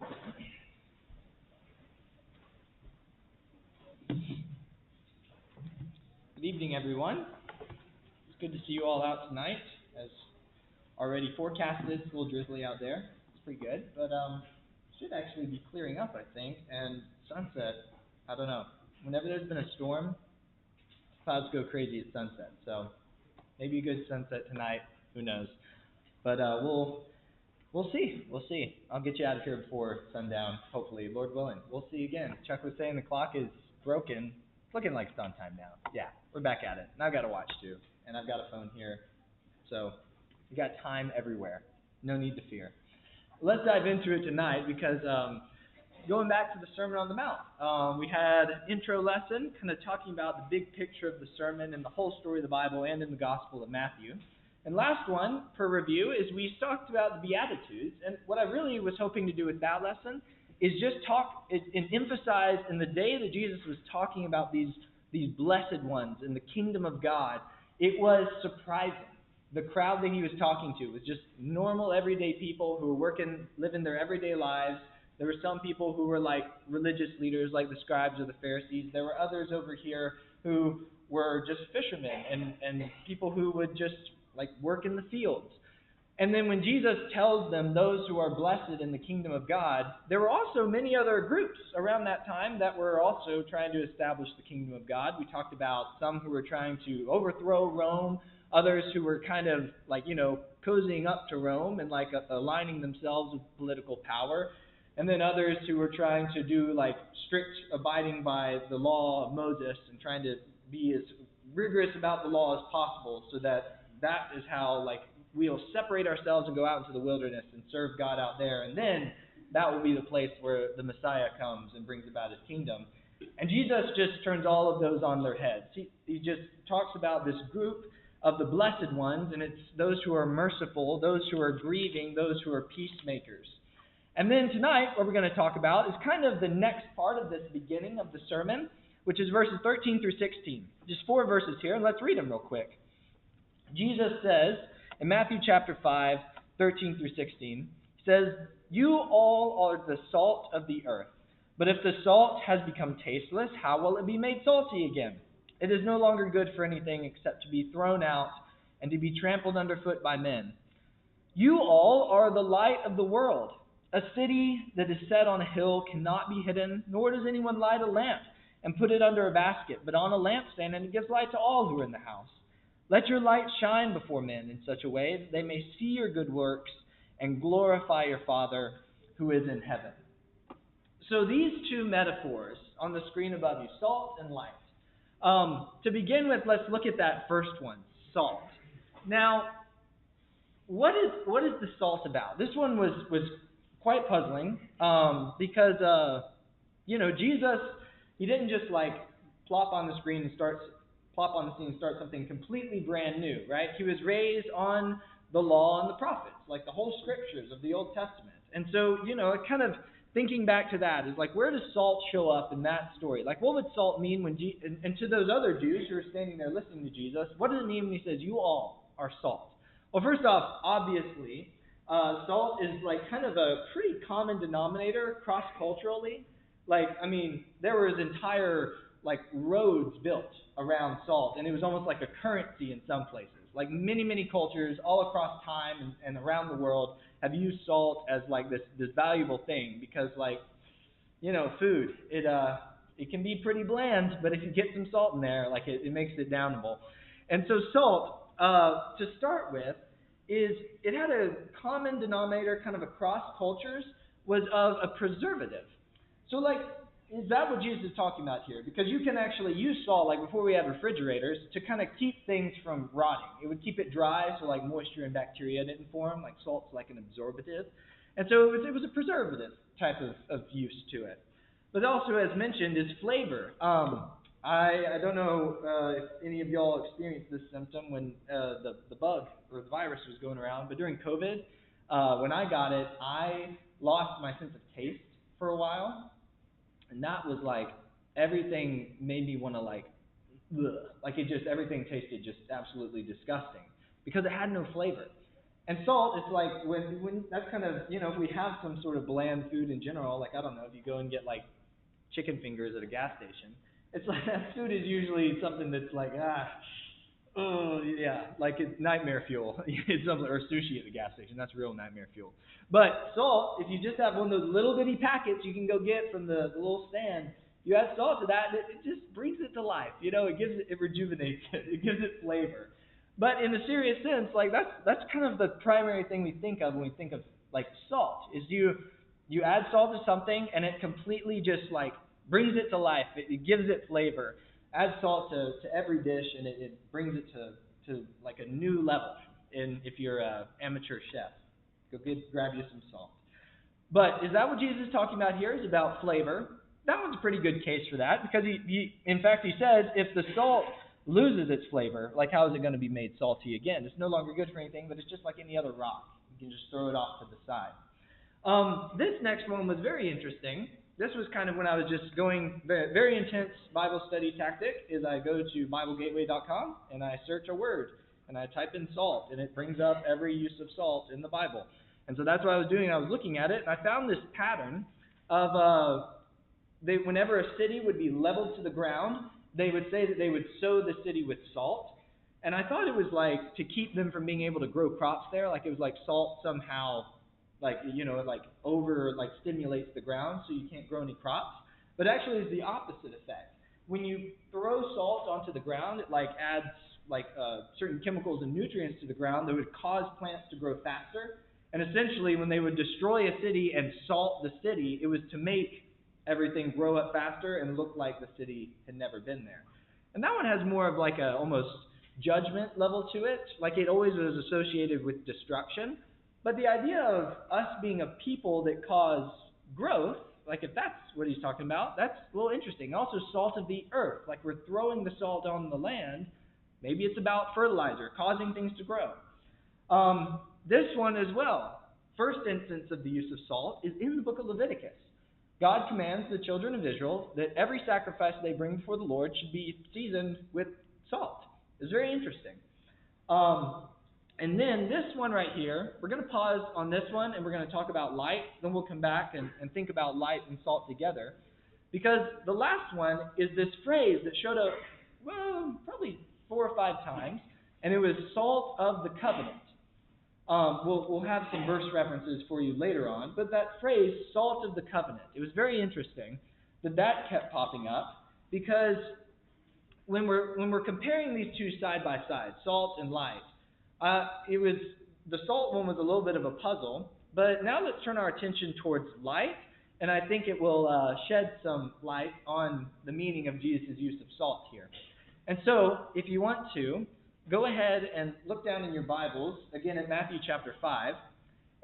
Good evening, everyone. It's good to see you all out tonight. As already forecasted, it's a little drizzly out there. It's pretty good, but should actually be clearing up, I think. And sunset, I don't know. Whenever there's been a storm, clouds go crazy at sunset. So maybe a good sunset tonight. Who knows? But we'll see. We'll see. I'll get you out of here before sundown, hopefully, Lord willing. We'll see again. Chuck was saying the clock is broken. It's looking like it's on time now. Yeah, we're back at it. And I've got a watch too. And I've got a phone here. So we got time everywhere. No need to fear. Let's dive into it tonight because going back to the Sermon on the Mount, we had an intro lesson kind of talking about the big picture of the sermon and the whole story of the Bible and in the Gospel of Matthew. And last one, per review, is we talked about the Beatitudes. And what I really was hoping to do with that lesson is just talk and emphasize in the day that Jesus was talking about these blessed ones in the kingdom of God, it was surprising. The crowd that he was talking to was just normal, everyday people who were living their everyday lives. There were some people who were like religious leaders, like the scribes or the Pharisees. There were others over here who were just fishermen and people who would just like work in the fields. And then when Jesus tells them those who are blessed in the kingdom of God, there were also many other groups around that time that were also trying to establish the kingdom of God. We talked about some who were trying to overthrow Rome, others who were kind of like, cozying up to Rome and like aligning themselves with political power. And then others who were trying to do like strict abiding by the law of Moses and trying to be as rigorous about the law as possible so that is how like we'll separate ourselves and go out into the wilderness and serve God out there. And then that will be the place where the Messiah comes and brings about his kingdom. And Jesus just turns all of those on their heads. He just talks about this group of the blessed ones, and it's those who are merciful, those who are grieving, those who are peacemakers. And then tonight, what we're going to talk about is kind of the next part of this beginning of the sermon, which is verses 13 through 16. Just 4 verses here, and let's read them real quick. Jesus says, in Matthew chapter 5, 13 through 16, he says, "You all are the salt of the earth. But if the salt has become tasteless, how will it be made salty again? It is no longer good for anything except to be thrown out and to be trampled underfoot by men. You all are the light of the world. A city that is set on a hill cannot be hidden, nor does anyone light a lamp and put it under a basket, but on a lampstand, and it gives light to all who are in the house. Let your light shine before men in such a way that they may see your good works and glorify your Father who is in heaven." So these two metaphors on the screen above you, salt and light. To begin with, let's look at that first one, salt. Now, what is the salt about? This one was quite puzzling because Jesus, he didn't just like plop on the scene and start something completely brand new, right? He was raised on the law and the prophets, like the whole scriptures of the Old Testament. And so, kind of thinking back to that is like, where does salt show up in that story? Like, what would salt mean when and to those other Jews who are standing there listening to Jesus, what does it mean when he says, "You all are salt"? Well, first off, obviously, salt is like kind of a pretty common denominator cross-culturally. Like, I mean, there was entire like roads built around salt, and it was almost like a currency in some places. Like many cultures all across time and around the world have used salt as like this valuable thing because like, food, it can be pretty bland, but if you get some salt in there, like it makes it downable. And so salt, to start with, it had a common denominator kind of across cultures, was of a preservative. So like, is that what Jesus is talking about here? Because you can actually use salt, like before we had refrigerators, to kind of keep things from rotting. It would keep it dry so like moisture and bacteria didn't form, like salt's like an absorbative. And so it was a preservative type of use to it. But also, as mentioned, is flavor. I don't know if any of y'all experienced this symptom when the bug or the virus was going around, but during COVID, when I got it, I lost my sense of taste for a while. And that was like, everything made me want to like, ugh. Like everything tasted just absolutely disgusting because it had no flavor. And salt, it's like when that's kind of, if we have some sort of bland food in general, like I don't know, if you go and get like chicken fingers at a gas station, it's like that food is usually something that's like oh yeah, like it's nightmare fuel. It's something, or sushi at the gas station. That's real nightmare fuel. But salt, if you just have one of those little bitty packets you can go get from the little stand, you add salt to that, it just brings it to life. It rejuvenates it. It gives it flavor. But in a serious sense, like that's kind of the primary thing we think of when we think of like salt. Is you add salt to something and it completely just like brings it to life. It gives it flavor. Add salt to every dish and it brings it to like a new level. And if you're an amateur chef, grab you some salt. But is that what Jesus is talking about here? Is about flavor? That one's a pretty good case for that because in fact, he says if the salt loses its flavor, like how is it going to be made salty again? It's no longer good for anything, but it's just like any other rock. You can just throw it off to the side. This next one was very interesting. This was kind of when I was just going very, very intense Bible study tactic. Is I go to BibleGateway.com and I search a word and I type in salt and it brings up every use of salt in the Bible. And so that's what I was doing. I was looking at it and I found this pattern of whenever a city would be leveled to the ground, they would say that they would sow the city with salt. And I thought it was like to keep them from being able to grow crops there, like it was like salt somehow it stimulates the ground so you can't grow any crops. But actually it's the opposite effect. When you throw salt onto the ground, it adds certain chemicals and nutrients to the ground that would cause plants to grow faster. And essentially when they would destroy a city and salt the city, it was to make everything grow up faster and look like the city had never been there. And that one has more of like a almost judgment level to it. Like it always was associated with destruction. But the idea of us being a people that cause growth, like if that's what he's talking about, that's a little interesting. Also, salt of the earth, like we're throwing the salt on the land. Maybe it's about fertilizer, causing things to grow. This one as well, first instance of the use of salt is in the book of Leviticus. God commands the children of Israel that every sacrifice they bring before the Lord should be seasoned with salt. It's very interesting. And then this one right here, we're going to pause on this one and we're going to talk about light. Then we'll come back and think about light and salt together. Because the last one is this phrase that showed up, probably 4 or 5 times. And it was salt of the covenant. We'll have some verse references for you later on. But that phrase, salt of the covenant, it was very interesting that kept popping up. Because when we're comparing these two side by side, salt and light, the salt one was a little bit of a puzzle, but now let's turn our attention towards light, and I think it will shed some light on the meaning of Jesus' use of salt here. And so, if you want to, go ahead and look down in your Bibles, again at Matthew chapter 5,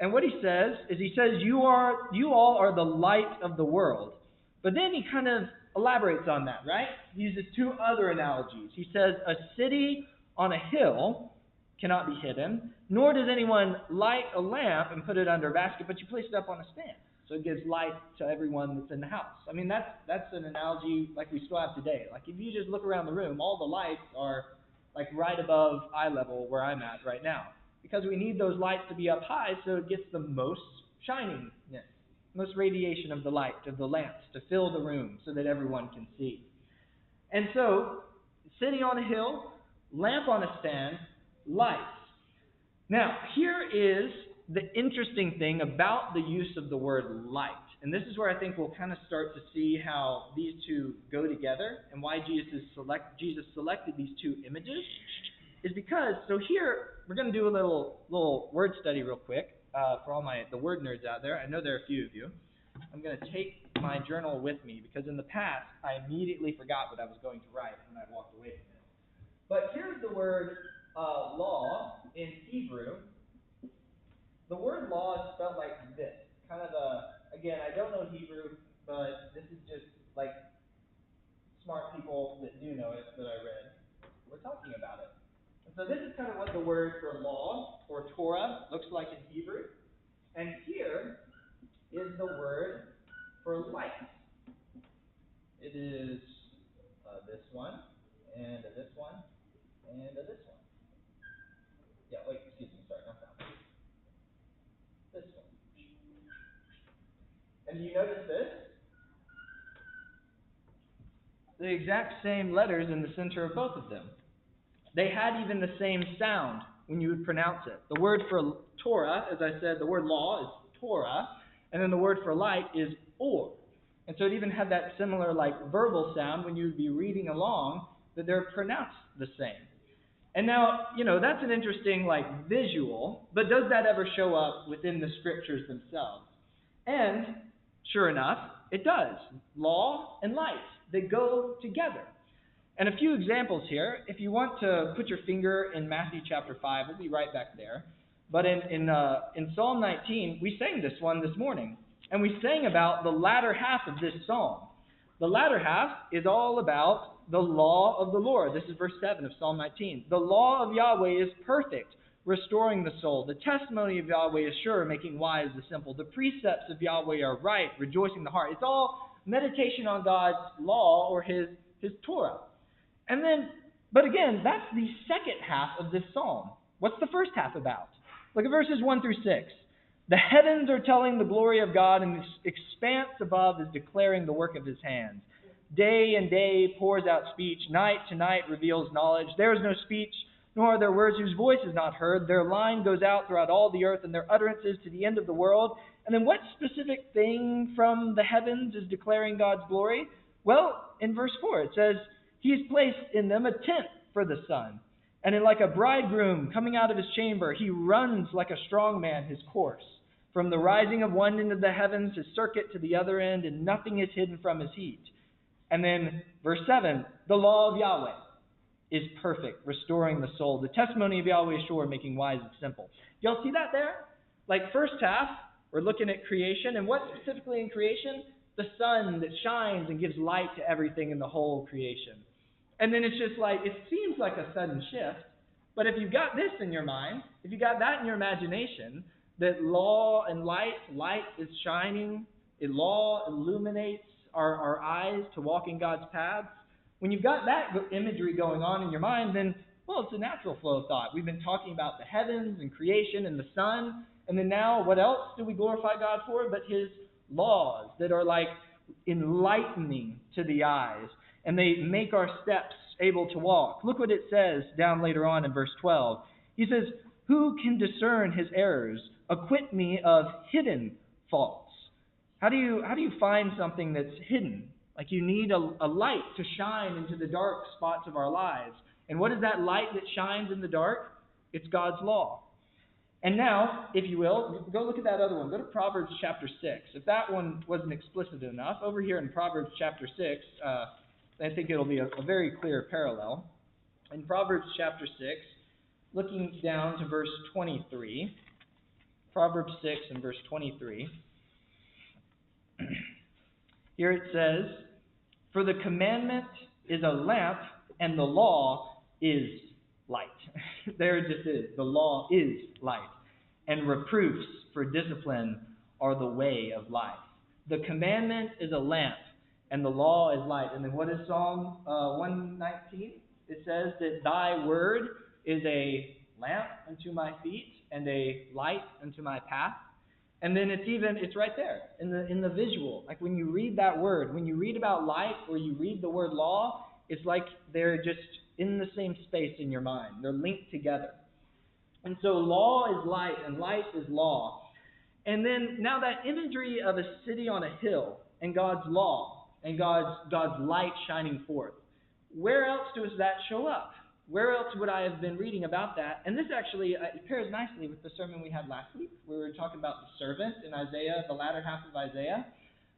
and what he says is, you all are the light of the world. But then he kind of elaborates on that, right? He uses 2 other analogies. He says, a city on a hill cannot be hidden, nor does anyone light a lamp and put it under a basket, but you place it up on a stand. So it gives light to everyone that's in the house. I mean, that's an analogy like we still have today. Like if you just look around the room, all the lights are like right above eye level where I'm at right now. Because we need those lights to be up high so it gets the most shiningness, most radiation of the light, of the lamps, to fill the room so that everyone can see. And so, city on a hill, lamp on a stand, lights. Now, here is the interesting thing about the use of the word light. And this is where I think we'll kind of start to see how these two go together and why Jesus selected these 2 images. Is because, so here, we're going to do a little word study real quick for all the word nerds out there. I know there are a few of you. I'm going to take my journal with me because in the past, I immediately forgot what I was going to write when I walked away from it. But here's the word law in Hebrew. The word law is spelled like this. Kind of again, I don't know Hebrew, but this is just like smart people that do know it that I read. We're talking about it. And so this is kind of what the word for law or Torah looks like in Hebrew. And here is the word for light. It is this one, and this one, and this one. Yeah, wait, excuse me, sorry, not that one. And you notice this? The exact same letters in the center of both of them. They had even the same sound when you would pronounce it. The word for Torah, as I said, the word law is Torah, and then the word for light is or. And so it even had that similar verbal sound when you would be reading along, that they're pronounced the same. And now, that's an interesting visual, but does that ever show up within the scriptures themselves? And sure enough, it does. Law and light, they go together. And a few examples here. If you want to put your finger in Matthew chapter 5, we'll be right back there. But in Psalm 19, we sang this one this morning. And we sang about the latter half of this psalm. The latter half is all about the law of the Lord. This is verse 7 of Psalm 19. The law of Yahweh is perfect, restoring the soul. The testimony of Yahweh is sure, making wise the simple. The precepts of Yahweh are right, rejoicing the heart. It's all meditation on God's law or His Torah. And then, but again, that's the second half of this psalm. What's the first half about? Look at verses 1 through 6. The heavens are telling the glory of God, and the expanse above is declaring the work of His hands. Day and day pours out speech. Night to night reveals knowledge. There is no speech, nor are there words whose voice is not heard. Their line goes out throughout all the earth, and their utterances to the end of the world. And then what specific thing from the heavens is declaring God's glory? Well, in verse 4 it says, He has placed in them a tent for the sun. And like a bridegroom coming out of his chamber, He runs like a strong man his course. From the rising of one end of the heavens, His circuit to the other end, and nothing is hidden from His heat. And then verse 7, the law of Yahweh is perfect, restoring the soul. The testimony of Yahweh is sure, making wise and simple. Y'all see that there? First half, we're looking at creation. And what specifically in creation? The sun that shines and gives light to everything in the whole creation. And then it's just it seems like a sudden shift. But if you've got this in your mind, if you got that in your imagination, that law and light is shining, law illuminates our eyes to walk in God's paths. When you've got that imagery going on in your mind, then, well, it's a natural flow of thought. We've been talking about the heavens and creation and the sun. And then now, what else do we glorify God for but His laws that are enlightening to the eyes. And they make our steps able to walk. Look what it says down later on in verse 12. He says, Who can discern His errors? Acquit me of hidden faults. How do you find something that's hidden? You need a light to shine into the dark spots of our lives. And what is that light that shines in the dark? It's God's law. And now, if you will, go look at that other one. Go to Proverbs chapter 6. If that one wasn't explicit enough, over here in Proverbs chapter 6, I think it'll be a very clear parallel. In Proverbs chapter 6, looking down to verse 23, Proverbs 6 and verse 23, here it says, For the commandment is a lamp, and the law is light. There it just is. The law is light. And reproofs for discipline are the way of life. The commandment is a lamp, and the law is light. And then what is Psalm 119? It says that Thy word is a lamp unto my feet and a light unto my path. And then it's right there in the visual. When you read that word, when you read about light or you read the word law, it's like they're just in the same space in your mind. They're linked together. And so law is light and light is law. And then now that imagery of a city on a hill and God's law and God's light shining forth, where else does that show up? Where else would I have been reading about that? And this actually it pairs nicely with the sermon we had last week. We were talking about the servant in Isaiah, the latter half of Isaiah.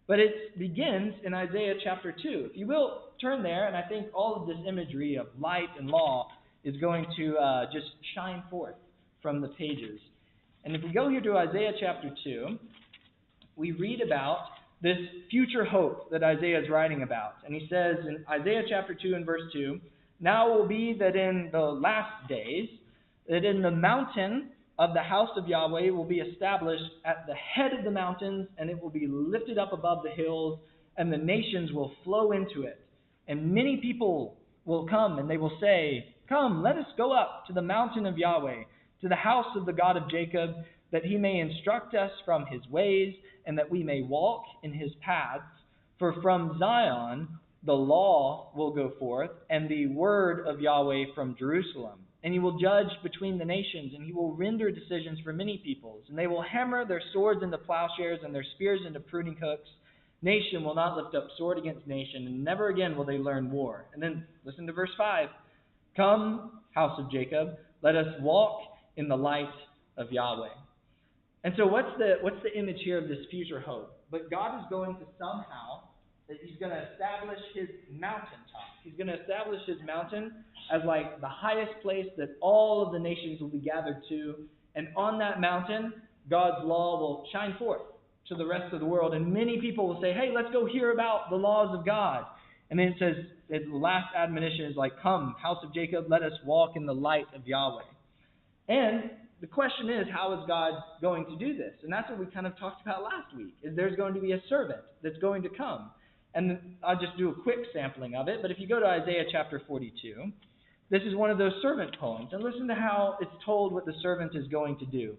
But it begins in Isaiah chapter 2. If you will, turn there, and I think all of this imagery of light and law is going to just shine forth from the pages. And if we go here to Isaiah chapter 2, we read about this future hope that Isaiah is writing about. And he says in Isaiah chapter 2 and verse 2, Now it will be that in the last days, that in the mountain of the house of Yahweh will be established at the head of the mountains, and it will be lifted up above the hills, and the nations will flow into it. And many people will come, and they will say, Come, let us go up to the mountain of Yahweh, to the house of the God of Jacob, that he may instruct us from his ways, and that we may walk in his paths. For from Zion the law will go forth, and the word of Yahweh from Jerusalem. And he will judge between the nations, and he will render decisions for many peoples. And they will hammer their swords into plowshares and their spears into pruning hooks. Nation will not lift up sword against nation, and never again will they learn war. And then listen to verse 5. Come, house of Jacob, let us walk in the light of Yahweh. And so what's the image here of this future hope? But God is going to somehow, that he's going to establish his mountaintop. He's going to establish his mountain as like the highest place that all of the nations will be gathered to. And on that mountain, God's law will shine forth to the rest of the world. And many people will say, hey, let's go hear about the laws of God. And then it says, the last admonition is like, come, house of Jacob, let us walk in the light of Yahweh. And the question is, how is God going to do this? And that's what we kind of talked about last week, is there's going to be a servant that's going to come. And I'll just do a quick sampling of it. But if you go to Isaiah chapter 42, this is one of those servant poems. And listen to how it's told what the servant is going to do.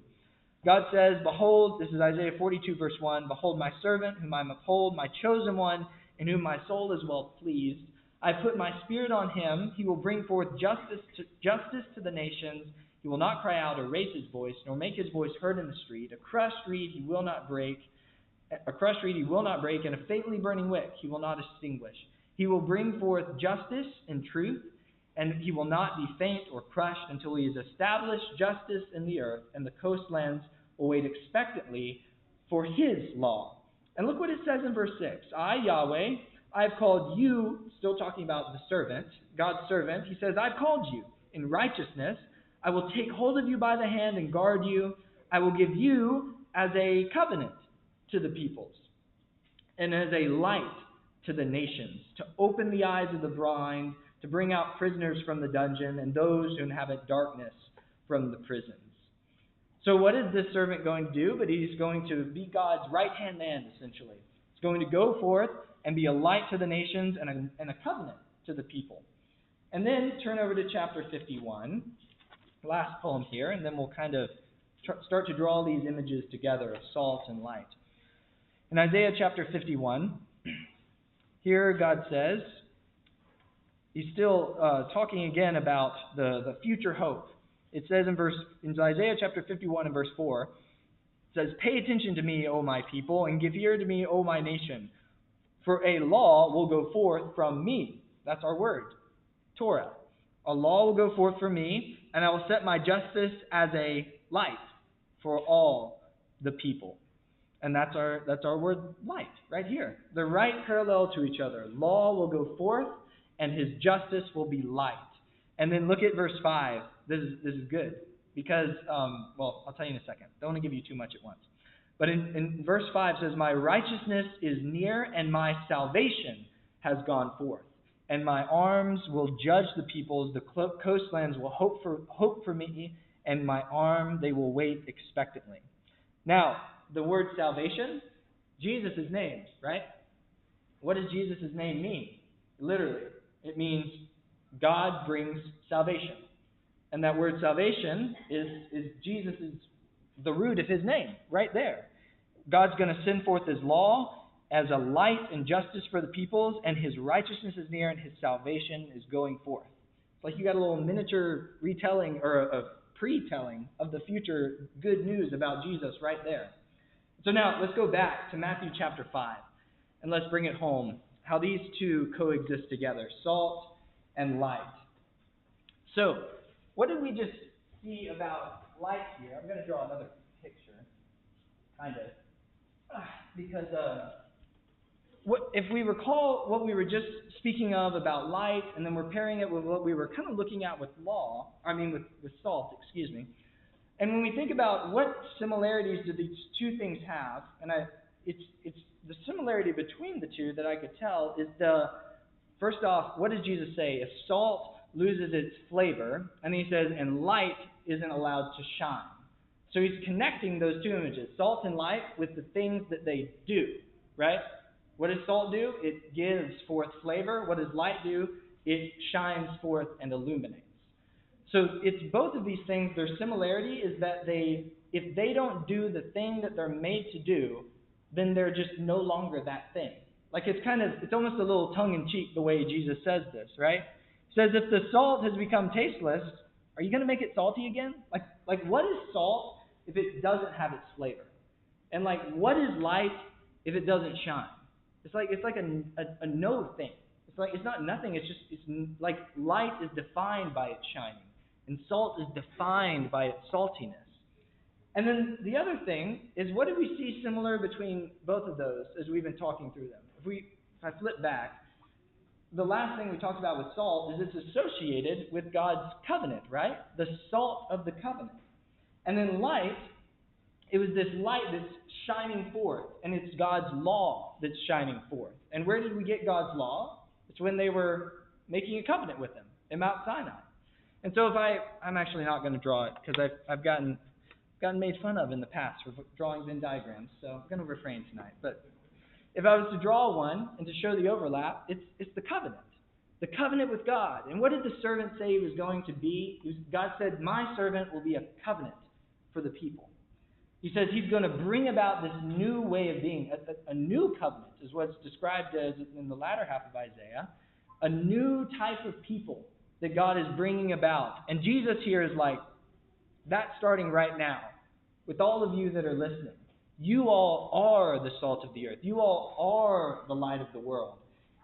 God says, behold, this is Isaiah 42 verse 1, behold my servant whom I uphold, my chosen one, in whom my soul is well pleased. I put my spirit on him. He will bring forth justice to the nations. He will not cry out or raise his voice, nor make his voice heard in the street. A crushed reed he will not break, and a faintly burning wick he will not extinguish. He will bring forth justice and truth, and he will not be faint or crushed until he has established justice in the earth, and the coastlands will wait expectantly for his law. And look what it says in verse 6. I, Yahweh, I have called you, still talking about the servant, God's servant. He says, I've called you in righteousness. I will take hold of you by the hand and guard you. I will give you as a covenant to the peoples and as a light to the nations, to open the eyes of the blind, to bring out prisoners from the dungeon and those who inhabit darkness from the prisons. So what is this servant going to do? But he's going to be God's right-hand man, essentially. He's going to go forth and be a light to the nations and a covenant to the people. And then turn over to chapter 51. Last poem here, and then we'll kind of start to draw these images together of salt and light. In Isaiah chapter 51, here God says, he's still talking again about the future hope. It says in Isaiah chapter 51 and verse 4, it says, pay attention to me, O my people, and give ear to me, O my nation, for a law will go forth from me. That's our word, Torah. A law will go forth from me, and I will set my justice as a light for all the people. And that's our word, light, right here. They're right parallel to each other. Law will go forth, and his justice will be light. And then look at verse 5. This is good. Because, I'll tell you in a second. Don't want to give you too much at once. But in verse 5 it says, my righteousness is near, and my salvation has gone forth. And my arms will judge the peoples. The coastlands will hope for me, and my arm they will wait expectantly. Now, the word salvation, Jesus' name, right? What does Jesus' name mean? Literally, it means God brings salvation. And that word salvation is Jesus' the root of his name, right there. God's going to send forth his law as a light and justice for the peoples, and his righteousness is near, and his salvation is going forth. It's like you got a little miniature retelling or a pre-telling of the future good news about Jesus right there. So now let's go back to Matthew chapter 5, and let's bring it home, how these two coexist together, salt and light. So, what did we just see about light here? I'm going to draw another picture, kind of, because if we recall what we were just speaking of about light, and then we're pairing it with what we were kind of looking at with with salt, And when we think about what similarities do these two things have, and it's the similarity between the two that I could tell is first off, what does Jesus say? If salt loses its flavor, and he says, and light isn't allowed to shine. So he's connecting those two images, salt and light, with the things that they do, right? What does salt do? It gives forth flavor. What does light do? It shines forth and illuminates. So it's both of these things. Their similarity is that if they don't do the thing that they're made to do, then they're just no longer that thing. Like it's almost a little tongue-in-cheek the way Jesus says this, right? He says, if the salt has become tasteless, are you going to make it salty again? Like what is salt if it doesn't have its flavor? And like, what is light if it doesn't shine? It's like a no thing. It's not nothing. It's like light is defined by its shining, and salt is defined by its saltiness. And then the other thing is, what do we see similar between both of those as we've been talking through them? If I flip back, the last thing we talked about with salt is it's associated with God's covenant, right? The salt of the covenant. And then light, it was this light that's shining forth, and it's God's law that's shining forth. And where did we get God's law? It's when they were making a covenant with Him in Mount Sinai. And so I'm actually not going to draw it because I've gotten made fun of in the past for drawing Venn diagrams, so I'm going to refrain tonight. But if I was to draw one and to show the overlap, it's the covenant with God. And what did the servant say he was going to be? God said, my servant will be a covenant for the people. He says he's going to bring about this new way of being. A new covenant is what's described as in the latter half of Isaiah. A new type of people that God is bringing about. And Jesus here is like, that's starting right now with all of you that are listening. You all are the salt of the earth. You all are the light of the world.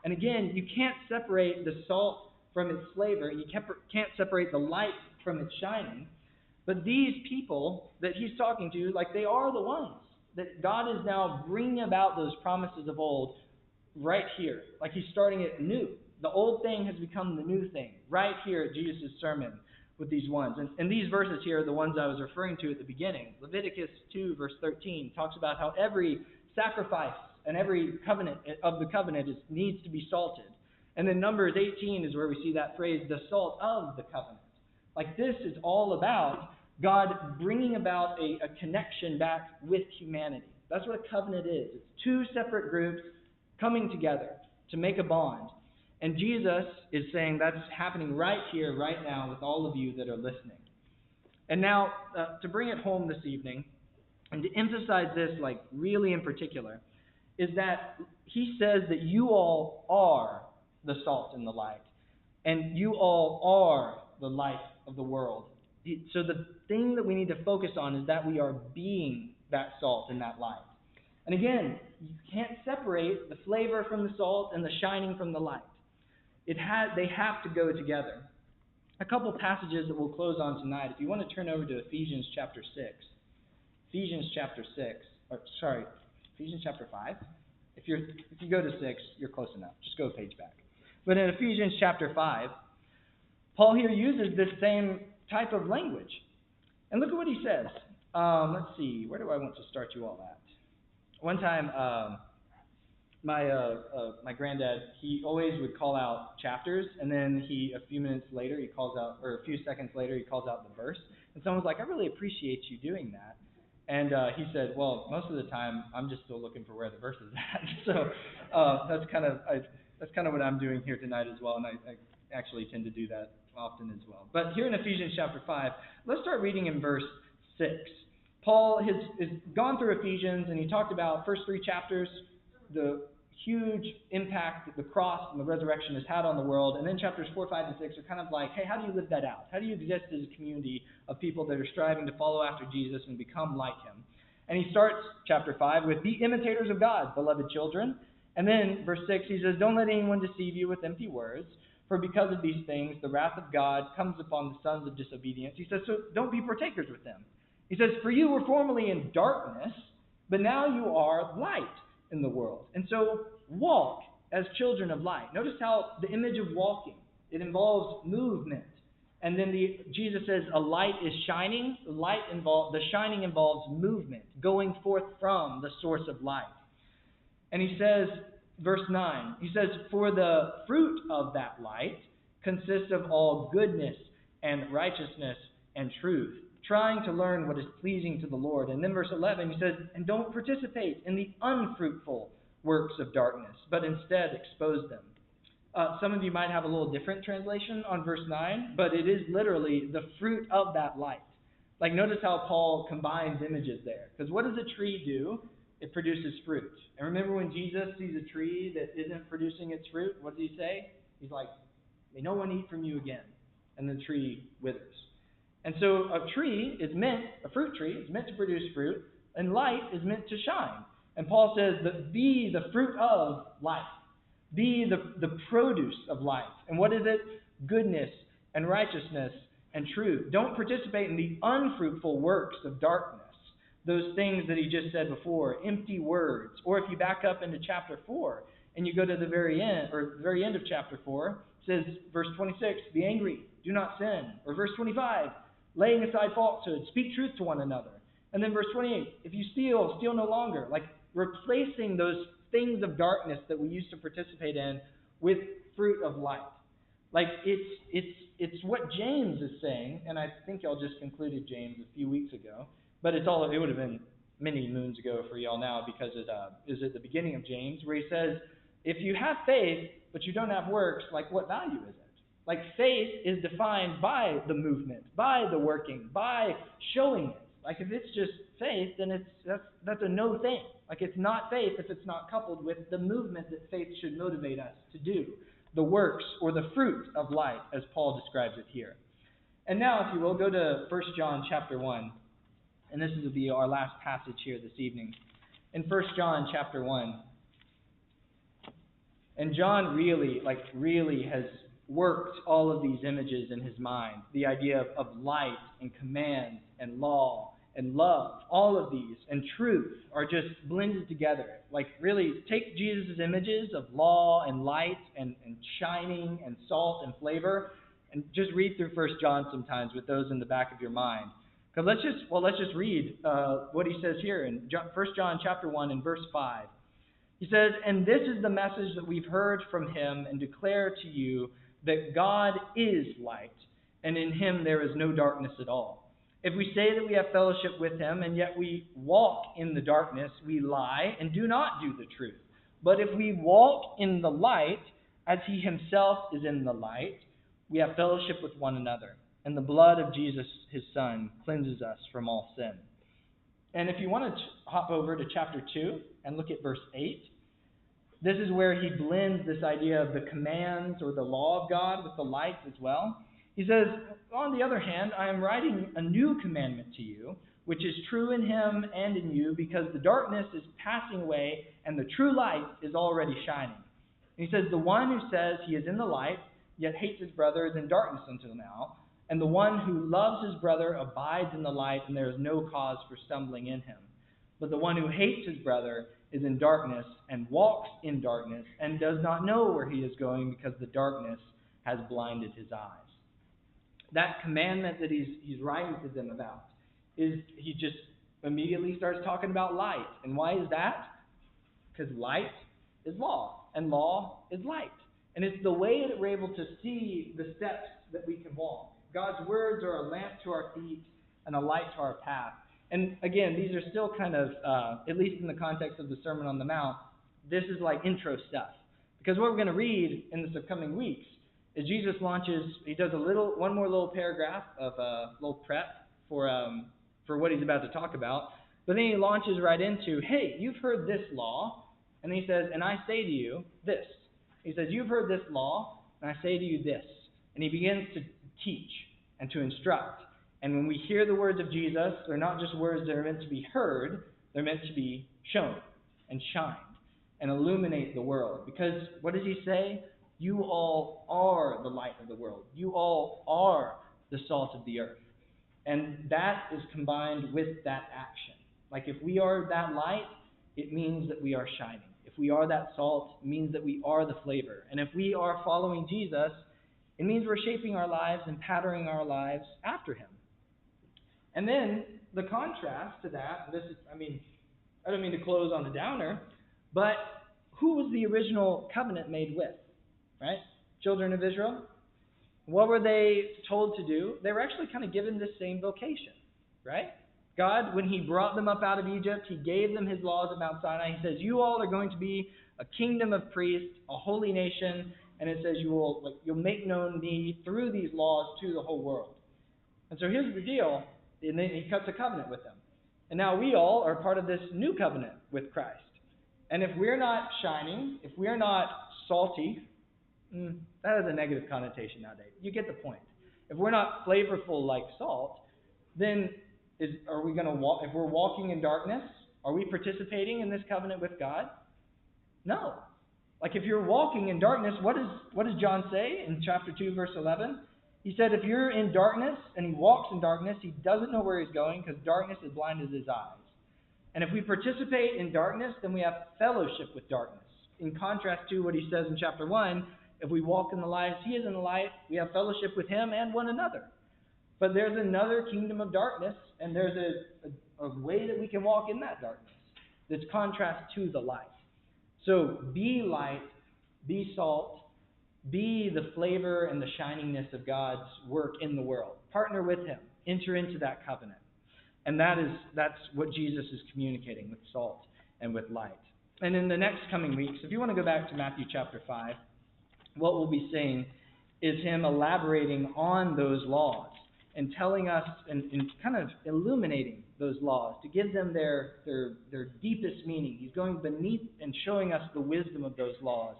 And again, you can't separate the salt from its flavor. You can't separate the light from its shining. But these people that he's talking to, like, they are the ones that God is now bringing about those promises of old right here. Like he's starting it new. The old thing has become the new thing right here at Jesus' sermon with these ones. And these verses here are the ones I was referring to at the beginning. Leviticus 2, verse 13, talks about how every sacrifice and every covenant of the covenant needs to be salted. And then Numbers 18 is where we see that phrase, the salt of the covenant. Like this is all about God bringing about a connection back with humanity. That's what a covenant is. It's two separate groups coming together to make a bond. And Jesus is saying that's happening right here, right now, with all of you that are listening. And now, to bring it home this evening, and to emphasize this, like really in particular, is that he says that you all are the salt and the light. And you all are the light of the world. So the thing that we need to focus on is that we are being that salt and that light. And again, you can't separate the flavor from the salt and the shining from the light. They have to go together. A couple passages that we'll close on tonight. If you want to turn over to Ephesians chapter 6. Ephesians chapter 5. If you go to 6, you're close enough. Just go a page back. But in Ephesians chapter 5, Paul here uses this same type of language. And look at what he says. Let's see, where do I want to start you all at? One time, my granddad, he always would call out chapters, and then a few seconds later, he calls out the verse. And someone's like, I really appreciate you doing that. And he said, well, most of the time, I'm just still looking for where the verse is at. So that's kind of what I'm doing here tonight as well, and I actually tend to do that often as well. But here in Ephesians chapter 5, let's start reading in verse 6. Paul has gone through Ephesians, and he talked about first 3 chapters, the huge impact that the cross and the resurrection has had on the world. And then chapters 4, 5, and 6 are kind of like, hey, how do you live that out? How do you exist as a community of people that are striving to follow after Jesus and become like him? And he starts chapter 5 with, be imitators of God, beloved children. And then verse 6, he says, don't let anyone deceive you with empty words, for because of these things, the wrath of God comes upon the sons of disobedience. He says, so don't be partakers with them. He says, for you were formerly in darkness, but now you are light in the world. And so walk as children of light. Notice how the image of walking, it involves movement. And then Jesus says a light is shining. The shining involves movement, going forth from the source of light. And he says, verse 9, he says, for the fruit of that light consists of all goodness and righteousness and truth, trying to learn what is pleasing to the Lord. And then verse 11, he says, and don't participate in the unfruitful works of darkness, but instead expose them. Some of you might have a little different translation on verse 9, but it is literally the fruit of that light. Like, notice how Paul combines images there. Because what does a tree do? It produces fruit. And remember when Jesus sees a tree that isn't producing its fruit, what does he say? He's like, may no one eat from you again. And the tree withers. And so a fruit tree is meant to produce fruit, and light is meant to shine. And Paul says that be the fruit of light. Be the produce of light. And what is it? Goodness and righteousness and truth. Don't participate in the unfruitful works of darkness. Those things that he just said before, empty words. Or if you back up into chapter 4 and you go to the very end of chapter 4, it says, verse 26, be angry, do not sin. Or verse 25, laying aside falsehood, speak truth to one another. And then verse 28, if you steal, steal no longer. Like replacing those things of darkness that we used to participate in with fruit of light. Like it's what James is saying, and I think y'all just concluded James a few weeks ago, but it would have been many moons ago for y'all now because it is at the beginning of James where he says, if you have faith but you don't have works, like what value is it? Like faith is defined by the movement, by the working, by showing it. Like if it's just faith, then that's a no thing. Like it's not faith if it's not coupled with the movement that faith should motivate us to do. The works or the fruit of light, as Paul describes it here. And now, if you will, go to 1 John chapter 1. And this will be our last passage here this evening. In 1 John chapter 1. And John really has worked all of these images in his mind. The idea of light and command and law and love, all of these, and truth are just blended together. Like really take Jesus' images of law and light and shining and salt and flavor and just read through 1 John sometimes with those in the back of your mind. Because let's just read what he says here in 1 John chapter 1 and verse 5. He says, and this is the message that we've heard from him and declare to you that God is light, and in him there is no darkness at all. If we say that we have fellowship with him, and yet we walk in the darkness, we lie and do not do the truth. But if we walk in the light, as he himself is in the light, we have fellowship with one another. And the blood of Jesus, his Son, cleanses us from all sin. And if you want to hop over to chapter 2 and look at verse 8, this is where he blends this idea of the commands or the law of God with the light as well. He says, on the other hand, I am writing a new commandment to you, which is true in him and in you, because the darkness is passing away and the true light is already shining. And he says, the one who says he is in the light, yet hates his brother, is in darkness until now. And the one who loves his brother abides in the light, and there is no cause for stumbling in him. But the one who hates his brother is in darkness and walks in darkness and does not know where he is going because the darkness has blinded his eyes. That commandment that he's writing to them about is he just immediately starts talking about light. And why is that? Because light is law, and law is light. And it's the way that we're able to see the steps that we can walk. God's words are a lamp to our feet and a light to our path. And again, these are still kind of, at least in the context of the Sermon on the Mount, this is like intro stuff. Because what we're going to read in this upcoming weeks is Jesus he does one more little paragraph of a little prep for what he's about to talk about. But then he launches right into, hey, you've heard this law. And he says, and I say to you this. He says, you've heard this law, and I say to you this. And he begins to teach and to instruct. And when we hear the words of Jesus, they're not just words that are meant to be heard, they're meant to be shown and shined and illuminate the world. Because what does he say? You all are the light of the world. You all are the salt of the earth. And that is combined with that action. Like if we are that light, it means that we are shining. If we are that salt, it means that we are the flavor. And if we are following Jesus, it means we're shaping our lives and patterning our lives after him. And then the contrast to that, I don't mean to close on a downer, but who was the original covenant made with? Right? Children of Israel. What were they told to do? They were actually kind of given this same vocation, right? God, when he brought them up out of Egypt, he gave them his laws at Mount Sinai. He says, you all are going to be a kingdom of priests, a holy nation, and it says you'll make known me through these laws to the whole world. And so here's the deal, and then he cuts a covenant with them. And now we all are part of this new covenant with Christ. And if we're not shining, if we're not salty, that has a negative connotation nowadays. You get the point. If we're not flavorful like salt, then are we going to walk? If we're walking in darkness, are we participating in this covenant with God? No. Like if you're walking in darkness, what does John say in chapter 2, verse 11? He said if you're in darkness and he walks in darkness, he doesn't know where he's going because darkness has blinded his eyes. And if we participate in darkness, then we have fellowship with darkness. In contrast to what he says in chapter 1, if we walk in the light as he is in the light, we have fellowship with him and one another. But there's another kingdom of darkness, and there's a way that we can walk in that darkness that's contrast to the light. So be light, be salt, be the flavor and the shiningness of God's work in the world. Partner with him. Enter into that covenant. And that's what Jesus is communicating with salt and with light. And in the next coming weeks, if you want to go back to Matthew chapter 5, what we'll be seeing is him elaborating on those laws and telling us and kind of illuminating those laws to give them their deepest meaning. He's going beneath and showing us the wisdom of those laws.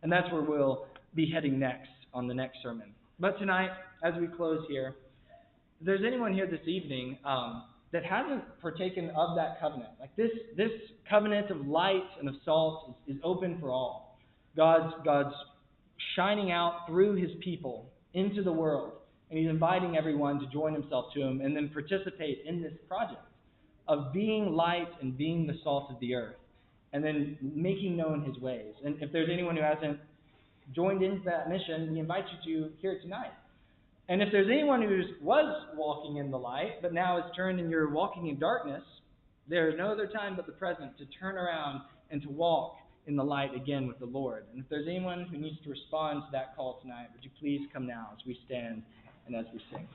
And that's where we'll be heading next on the next sermon. But tonight, as we close here, if there's anyone here this evening that hasn't partaken of that covenant, like this covenant of light and of salt is open for all. God's shining out through his people into the world, and he's inviting everyone to join himself to him and then participate in this project of being light and being the salt of the earth and then making known his ways. And if there's anyone who hasn't joined into that mission, we invite you to hear it tonight. And if there's anyone who was walking in the light, but now is turned and you're walking in darkness, there is no other time but the present to turn around and to walk in the light again with the Lord. And if there's anyone who needs to respond to that call tonight, would you please come now as we stand and as we sing.